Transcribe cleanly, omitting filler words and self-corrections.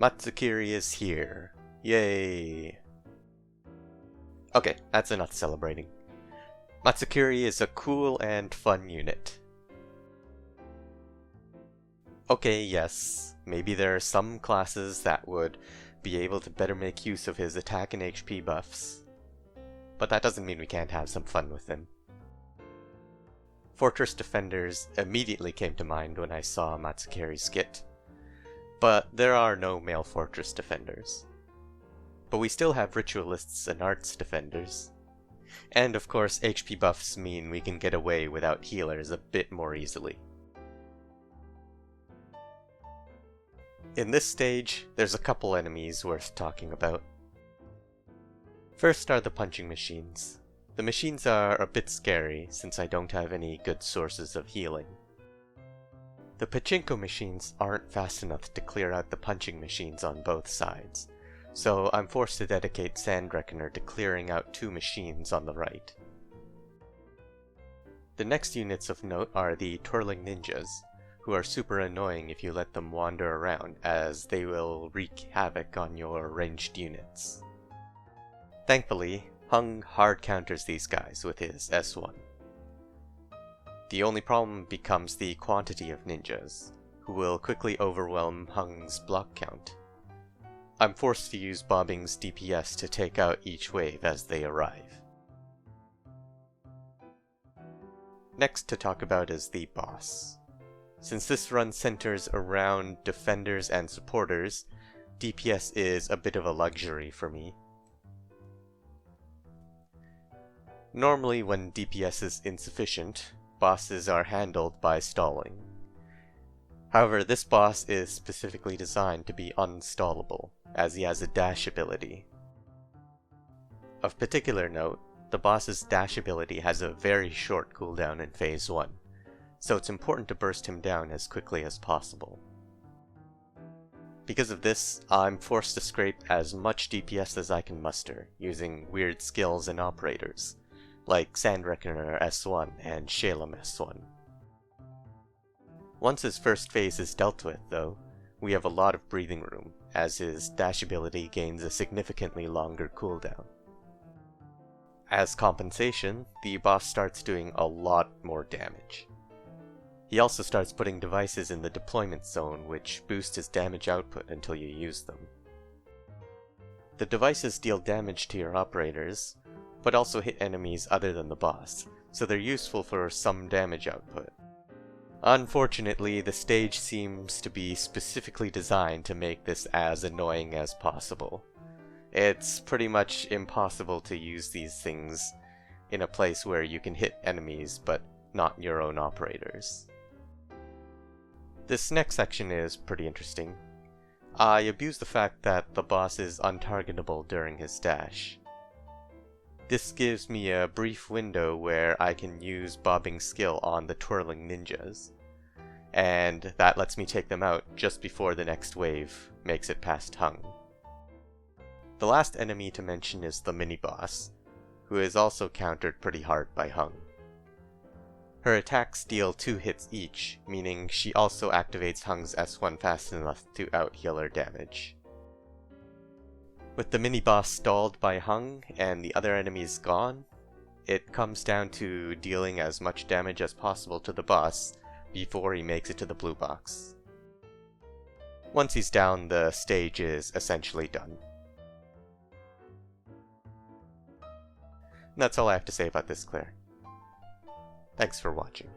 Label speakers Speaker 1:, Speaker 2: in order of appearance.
Speaker 1: Matsukiri is here. Yay! Okay, that's enough celebrating. Matsukiri is a cool and fun unit. Okay, yes, maybe there are some classes that would be able to better make use of his attack and HP buffs. But that doesn't mean we can't have some fun with him. Fortress Defenders immediately came to mind when I saw Matsukiri's kit. But there are no male Fortress Defenders. But we still have Ritualists and Arts Defenders. And of course, HP buffs mean we can get away without healers a bit more easily. In this stage, there's a couple enemies worth talking about. First are the punching machines. The machines are a bit scary since I don't have any good sources of healing. The pachinko machines aren't fast enough to clear out the punching machines on both sides, so I'm forced to dedicate Sand Reckoner to clearing out two machines on the right. The next units of note are the Twirling Ninjas, who are super annoying if you let them wander around, as they will wreak havoc on your ranged units. Thankfully, Hung hard counters these guys with his S1. The only problem becomes the quantity of ninjas, who will quickly overwhelm Hung's block count. I'm forced to use Bobbing's DPS to take out each wave as they arrive. Next to talk about is the boss. Since this run centers around defenders and supporters, DPS is a bit of a luxury for me. Normally when DPS is insufficient, bosses are handled by stalling. However, this boss is specifically designed to be unstallable, as he has a dash ability. Of particular note, the boss's dash ability has a very short cooldown in Phase 1, so it's important to burst him down as quickly as possible. Because of this, I'm forced to scrape as much DPS as I can muster, using weird skills and operators, like Sand Reckoner S1 and Shalem S1. Once his first phase is dealt with, though, we have a lot of breathing room, as his dash ability gains a significantly longer cooldown. As compensation, the boss starts doing a lot more damage. He also starts putting devices in the deployment zone, which boost his damage output until you use them. The devices deal damage to your operators, but also hit enemies other than the boss, so they're useful for some damage output. Unfortunately, the stage seems to be specifically designed to make this as annoying as possible. It's pretty much impossible to use these things in a place where you can hit enemies but not your own operators. This next section is pretty interesting. I abuse the fact that the boss is untargetable during his dash. This gives me a brief window where I can use Bobbing's skill on the Twirling Ninjas, and that lets me take them out just before the next wave makes it past Hung. The last enemy to mention is the mini-boss, who is also countered pretty hard by Hung. Her attacks deal 2 hits each, meaning she also activates Hung's S1 fast enough to out-heal her damage. With the mini-boss stalled by Hung and the other enemies gone, it comes down to dealing as much damage as possible to the boss before he makes it to the blue box. Once he's down, the stage is essentially done. And that's all I have to say about this clear. Thanks for watching.